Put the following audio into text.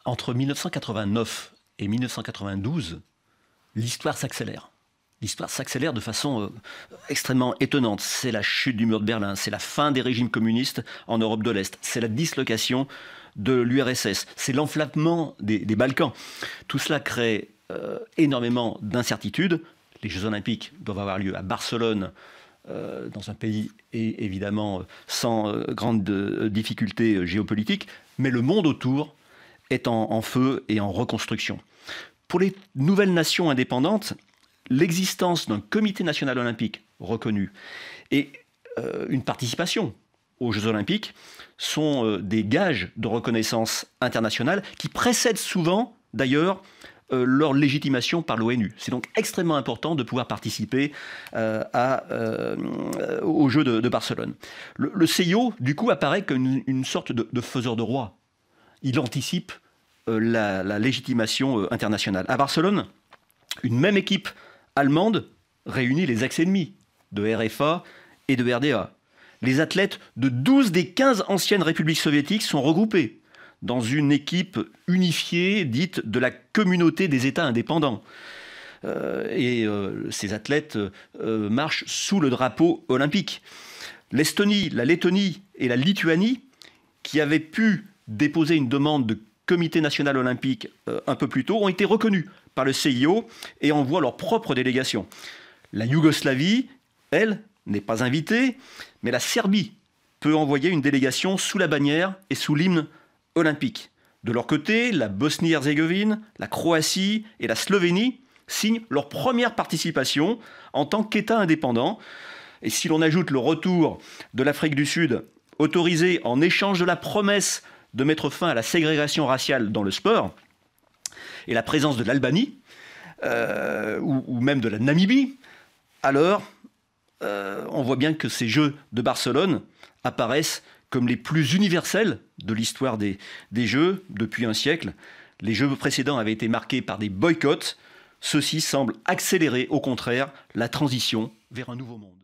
Entre 1989 et 1992, l'histoire s'accélère. L'histoire s'accélère de façon extrêmement étonnante. C'est la chute du mur de Berlin, c'est la fin des régimes communistes en Europe de l'Est, c'est la dislocation de l'URSS, c'est l'enflammement des Balkans. Tout cela crée énormément d'incertitudes. Les Jeux Olympiques doivent avoir lieu à Barcelone, dans un pays évidemment sans grande difficulté géopolitique, mais le monde autour est en feu et en reconstruction. Pour les nouvelles nations indépendantes, l'existence d'un comité national olympique reconnu et une participation aux Jeux olympiques sont des gages de reconnaissance internationale qui précèdent souvent, d'ailleurs, leur légitimation par l'ONU. C'est donc extrêmement important de pouvoir participer aux Jeux de Barcelone. Le CIO, du coup, apparaît comme une sorte de faiseur de roi. Il anticipe la légitimation internationale. À Barcelone, une même équipe allemande réunit les ex-ennemis de RFA et de RDA. Les athlètes de 12 des 15 anciennes républiques soviétiques sont regroupés dans une équipe unifiée dite de la communauté des États indépendants. Ces athlètes marchent sous le drapeau olympique. L'Estonie, la Lettonie et la Lituanie, qui avaient pu déposer une demande de comité national olympique un peu plus tôt, ont été reconnus par le CIO et envoient leur propre délégation. La Yougoslavie, elle, n'est pas invitée, mais la Serbie peut envoyer une délégation sous la bannière et sous l'hymne olympique. De leur côté, la Bosnie-Herzégovine, la Croatie et la Slovénie signent leur première participation en tant qu'État indépendant. Et si l'on ajoute le retour de l'Afrique du Sud, autorisé en échange de la promesse de mettre fin à la ségrégation raciale dans le sport, et la présence de l'Albanie, ou même de la Namibie, alors on voit bien que ces Jeux de Barcelone apparaissent comme les plus universels de l'histoire des Jeux depuis un siècle. Les Jeux précédents avaient été marqués par des boycotts. Ceux-ci semblent accélérer, au contraire, la transition vers un nouveau monde.